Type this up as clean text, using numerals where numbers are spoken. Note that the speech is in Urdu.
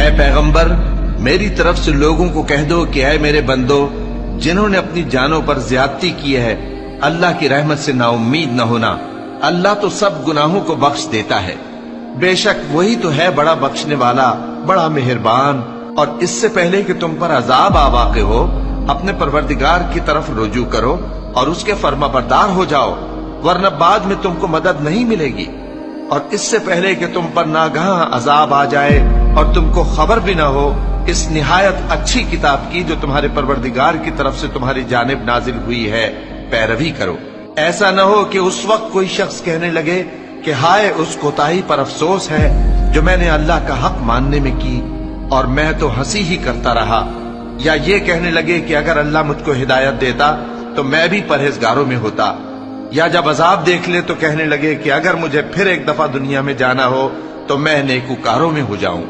اے پیغمبر میری طرف سے لوگوں کو کہہ دو کہ اے میرے بندو جنہوں نے اپنی جانوں پر زیادتی کی ہے اللہ کی رحمت سے نا امید نہ ہونا، اللہ تو سب گناہوں کو بخش دیتا ہے، بے شک وہی تو ہے بڑا بخشنے والا بڑا مہربان۔ اور اس سے پہلے کہ تم پر عذاب آ واقع ہو اپنے پروردگار کی طرف رجوع کرو اور اس کے فرما بردار ہو جاؤ، ورنہ بعد میں تم کو مدد نہیں ملے گی۔ اور اس سے پہلے کہ تم پر ناگہاں عذاب آ جائے اور تم کو خبر بھی نہ ہو اس نہایت اچھی کتاب کی جو تمہارے پروردگار کی طرف سے تمہاری جانب نازل ہوئی ہے پیروی کرو۔ ایسا نہ ہو کہ اس وقت کوئی شخص کہنے لگے کہ ہائے اس کوتاہی پر افسوس ہے جو میں نے اللہ کا حق ماننے میں کی اور میں تو ہنسی ہی کرتا رہا، یا یہ کہنے لگے کہ اگر اللہ مجھ کو ہدایت دیتا تو میں بھی پرہیزگاروں میں ہوتا، یا جب عذاب دیکھ لے تو کہنے لگے کہ اگر مجھے پھر ایک دفعہ دنیا میں جانا ہو تو میں نیکوکاروں میں ہو جاؤں۔